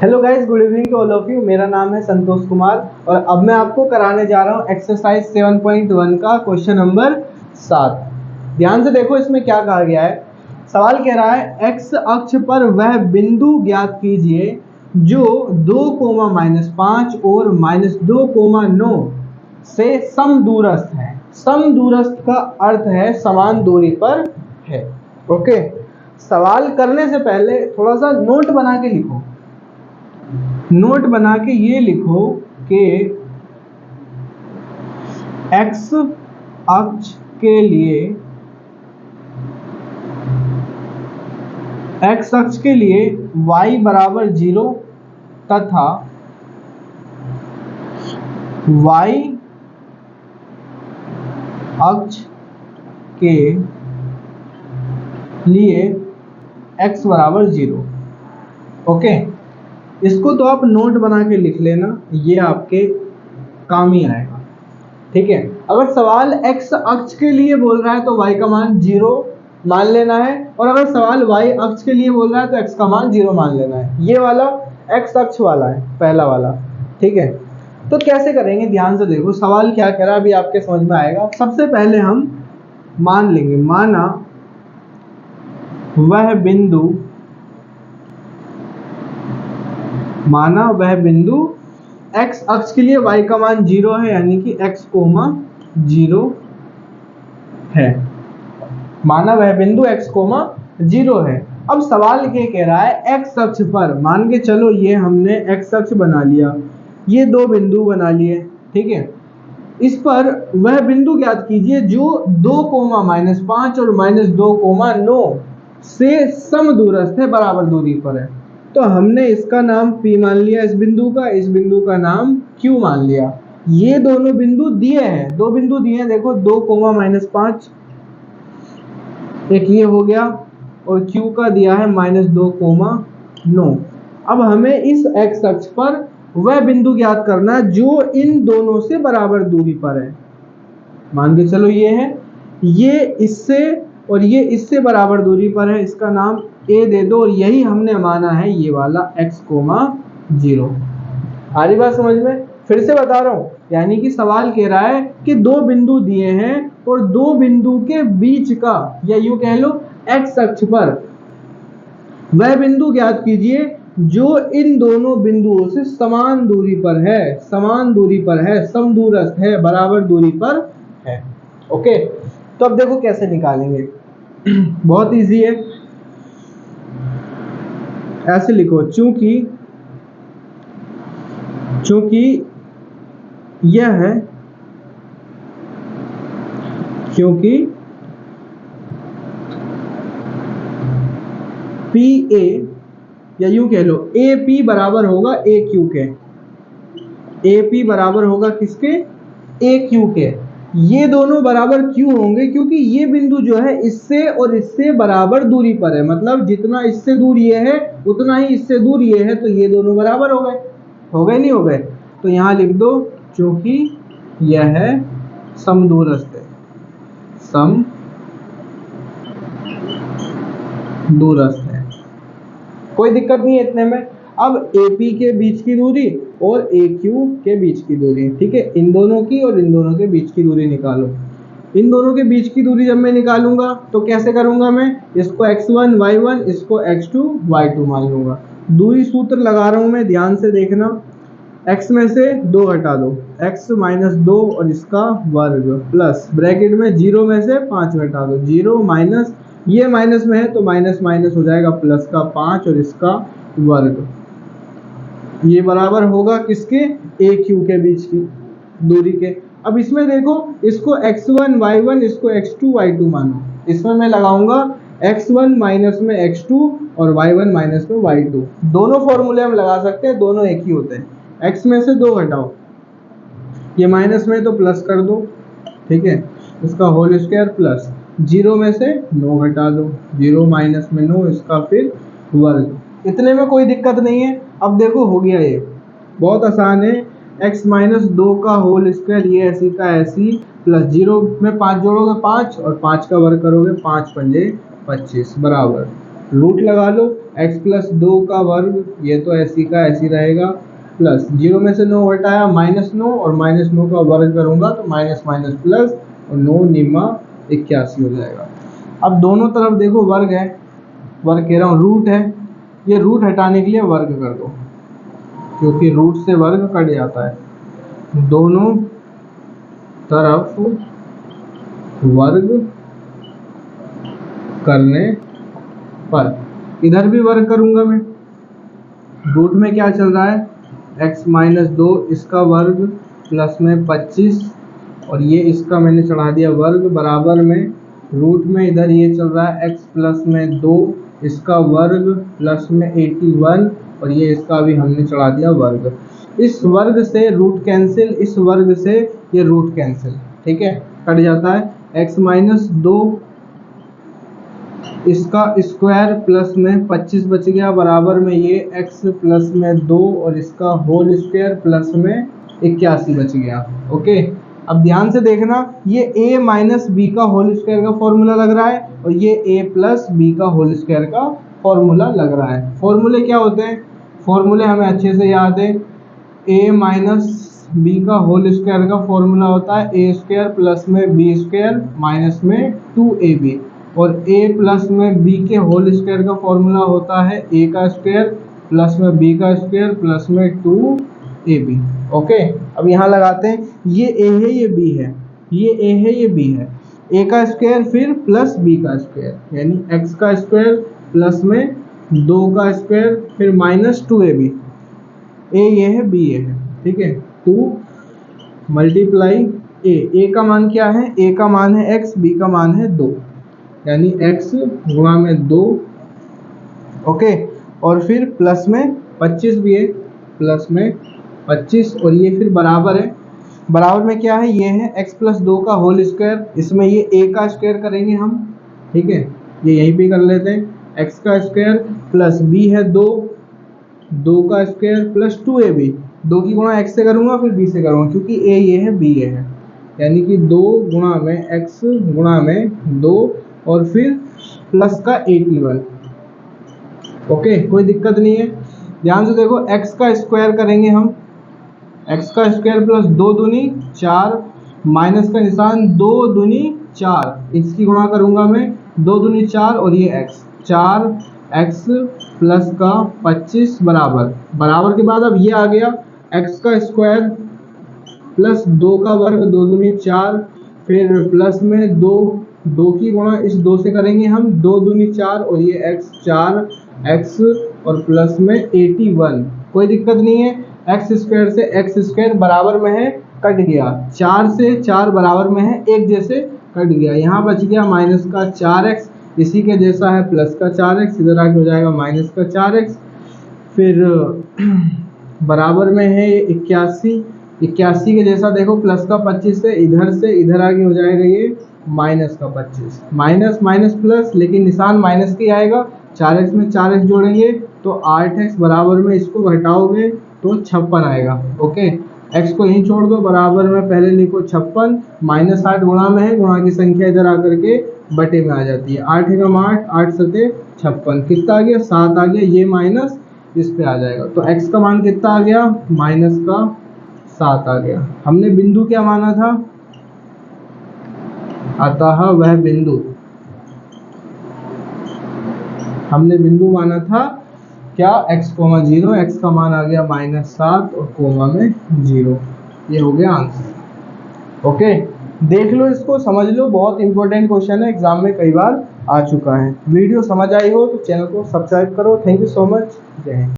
Hello guys, good evening to all of you. मेरा नाम है संतोष कुमार और अब मैं आपको कराने जा रहा हूँ एक्सरसाइज 7.1 का क्वेश्चन नंबर 7। ध्यान से देखो इसमें क्या कहा गया है। सवाल कह रहा है एक्स अक्ष पर वह बिंदु ज्ञात कीजिए जो 2,-5 और -2,9 से समदूरस्थ है। समदूरस्थ का अर्थ है समान दूरी पर है। ओके, सवाल करने से पहले थोड़ा सा नोट बना के लिखो। नोट बना के ये लिखो कि एक्स अक्ष के लिए y बराबर 0 तथा y अक्ष के लिए x बराबर 0। ओके, इसको तो आप नोट बना के लिख लेना, ये आपके काम ही आएगा। ठीक है, अगर सवाल x अक्ष के लिए बोल रहा है तो y का मान 0 मान लेना है, और अगर सवाल y अक्ष के लिए बोल रहा है तो x का मान 0 मान लेना है। ये वाला x अक्ष वाला है, पहला वाला। ठीक है, तो कैसे करेंगे ध्यान से देखो। सवाल क्या कह रहा है अभी आपके समझ में आएगा। सबसे पहले हम मान लेंगे, माना वह बिंदु x अक्ष के लिए y का मान 0 है, यानी कि x, 0 है। माना वह बिंदु x, 0 है। अब सवाल क्या कह रहा है, x अक्ष पर मान के चलो ये हमने x अक्ष बना लिया, ये दो बिंदु बना लिए। ठीक है, इस पर वह बिंदु ज्ञात कीजिए जो 2,-5 और -2,9 से समदूरस्थ है, बराबर दूरी पर है। तो हमने इसका नाम P मान लिया, इस बिंदु का नाम Q मान लिया। ये दोनों बिंदु दिए हैं, दो बिंदु दिए हैं, देखो 2,-5 एक ये हो गया, और Q का दिया है -2,9। अब हमें इस x अक्ष पर वह बिंदु ज्ञात करना जो इन दोनों से बराबर दूरी पर है। मान के चलो ये है, ये इससे और ये इससे बराबर दूरी पर है, इसका नाम A दे दो, और यही हमने माना है ये वाला x, 0। आ रही बात समझ में? फिर से बता रहा हूं, यानी कि सवाल कह रहा है कि दो बिंदु दिए हैं और दो बिंदु के बीच का, या यूं कह लो x अक्ष पर वह बिंदु ज्ञात कीजिए जो इन दोनों बिंदुओं से समान दूरी पर है, समदूरस्थ है, बराबर दूरी पर है। ओके, तो अब देखो कैसे निकालेंगे। बहुत इजी है, ऐसे लिखो, क्योंकि PA, या यूं कह लो AP बराबर होगा AQ के। AP बराबर होगा किसके? AQ के। ये दोनों बराबर क्यों होंगे? क्योंकि ये बिंदु जो है इससे और इससे बराबर दूरी पर है, मतलब जितना इससे दूर ये है उतना ही इससे दूर ये है, तो ये दोनों बराबर हो गए नहीं हो गए? तो यहां लिख दो क्योंकि यह समदूरस्थ है, कोई दिक्कत नहीं है इतने में। अब AP के बीच की दूरी और AQ के बीच की दूरी, ठीक है, इन दोनों की और इन दोनों के बीच की दूरी निकालो। इन दोनों के बीच की दूरी जब मैं निकालूंगा तो कैसे करूंगा मैं? इसको x1 y1, इसको x2 y2 मान लूंगा। दूरी सूत्र लगा रहा हूं मैं, ध्यान से देखना। x में से 2 हटा दो, x -2 और इसका वर्ग, प्लस ब्रैकेट में 0 में से 5 हटा दो, 0 माइनस, ये माइनस में है तो माइनस माइनस हो जाएगा, प्लस का 5 और इसका वर्ग। ये बराबर होगा किसके? AQ के बीच की दूरी के। अब इसमें देखो, इसको x1 y1, इसको x2 y2 मानो। इसमें मैं लगाऊंगा x1 माइनस में x2 और y1 माइनस में y2। दोनों फॉर्मूले हम लगा सकते हैं, दोनों एक ही होते हैं। x में से 2 हटाओ, ये माइनस में तो प्लस कर दो, ठीक है, इसका होल स्क्वायर, प्लस 0 में से 9 हटा दो, 0 माइनस में 9, इसका फिर वर्ग। इतने में कोई दिक्कत नहीं है। अब देखो हो गया, ये बहुत आसान है। x -2 का होल स्क्वायर, ये ऐसी का ऐसी, प्लस 0 में 5 जोड़ोगे 5 और 5 का वर्ग करोगे, 5 पंजे 25 बराबर, रूट लगा लो, x प्लस 2 का वर्ग, ये तो ऐसी का ऐसी रहेगा, प्लस 0 में से 9 हटाया -9 और -9 का वर्ग करूंगा तो माइनस माइनस प्लस और 9 निम्मा 81 हो जाएगा। अब दोनों तरफ देखो वर्ग है, वर्ग कह रहा हूँ रूट है, ये रूट हटाने के लिए वर्ग कर दो क्योंकि रूट से वर्ग कट जाता है। दोनों तरफ वर्ग करने पर इधर भी वर्ग करूंगा मैं, रूट में क्या चल रहा है x माइनस 2 इसका वर्ग प्लस में 25 और ये इसका मैंने चढ़ा दिया वर्ग बराबर में रूट में इधर ये चल रहा है x प्लस में 2 इसका वर्ग प्लस में 81 और ये इसका भी हमने चढ़ा दिया वर्ग। इस वर्ग से रूट कैंसिल, इस वर्ग से ये रूट कैंसिल, ठीक है, कट जाता है। x माइनस 2 इसका स्क्वायर प्लस में 25 बच गया बराबर में ये x प्लस में 2 और इसका होल स्क्वायर प्लस में 81 बच गया। ओके, अब ध्यान से देखना, ये a माइनस बी का होल स्क्वायर का फॉर्मूला लग रहा है और ये a प्लस बी का होल स्क्वायर का फॉर्मूला लग रहा है। फॉर्मूले क्या होते हैं, फॉर्मूले हमें अच्छे से याद है। a माइनस बी का होल स्क्वायर का फॉर्मूला होता है a स्क्वायर प्लस में बी स्क्वायर माइनस में 2ab और a प्लस में b के होल स्क्वायर का फॉर्मूला होता है a का स्क्वायर प्लस में b का स्क्वायर प्लस में 2ab। ओके, अब यहाँ लगाते हैं, ये a है ये b है, ये a है ये b है, a का स्क्वायर फिर प्लस b का स्क्वायर यानी x का स्क्वायर प्लस में 2 का स्क्वायर फिर माइनस 2ab, a ये है b ये है, ठीक है, 2 मल्टीप्लाई a का मान क्या है, a का मान है x, b का मान है 2 यानी x गुणा में 2। ओके, और फिर प्लस में 25 भी है, प्लस में 25 और ये फिर बराबर है, बराबर में क्या है, ये है x प्लस 2 का होल स्क्वायर, इसमें ये a का स्क्वायर करेंगे हम, ठीक है, ये यहीं पे कर लेते हैं, x का स्क्वायर प्लस b है 2 का स्क्वायर प्लस 2ab, 2 की गुणा x से करूँगा फिर b से करूँगा क्योंकि a ये है b ये है, यानी कि 2 गुणा में x गुणा में 2 और फिर प्लस का 81। ओके, कोई दिक्कत नहीं है। ध्यान से देखो, x का स्क्वायर करेंगे हम, x का स्क्वायर प्लस 2 दूनी 4 माइनस का निशान 2 दूनी 4, इसकी गुणा करूंगा मैं 2 दूनी 4 और ये x 4x प्लस का 25 बराबर के बाद अब ये आ गया x का स्क्वायर प्लस 2 का वर्ग 2 दूनी 4 फिर प्लस में 2 की गुणा इस 2 से करेंगे हम 2 दूनी 4 और ये x 4x और प्लस में 81। कोई दिक्कत नहीं है, x स्क्वायर से x स्क्वायर बराबर में है कट गया, 4 से 4 बराबर में है एक जैसे कट गया, यहाँ बच गया माइनस का 4x, इसी के जैसा है प्लस का 4x, इधर आगे हो जाएगा माइनस का 4x, फिर बराबर में है 81 के जैसा देखो प्लस का 25 से इधर आगे हो जाएगा ये माइनस का 25, माइनस माइनस प्लस लेकिन निशान माइनस के आएगा, 4x में 4x जोड़ेंगे तो 8x बराबर में इसको घटाओगे तो 56 आएगा। ओके, x को यहीं छोड़ दो, बराबर में पहले लिखो 56 माइनस 8 गुणा में है, गुणा की संख्या इधर आकर के बटे में आ जाती है, 8 एकम 8 8 सते 56, कितना आ गया 7 आ गया, ये माइनस इस पे आ जाएगा तो x का मान कितना आ गया माइनस का 7 आ गया। हमने बिंदु क्या माना था, अतः वह बिंदु, हमने बिंदु माना था क्या x, 0, x का मान आ गया -7 और कोमा में 0, ये हो गया आंसर। ओके, देख लो इसको, समझ लो, बहुत इंपॉर्टेंट क्वेश्चन है, एग्जाम में कई बार आ चुका है। वीडियो समझ आई हो तो चैनल को सब्सक्राइब करो। थैंक यू सो मच, जय हिंद।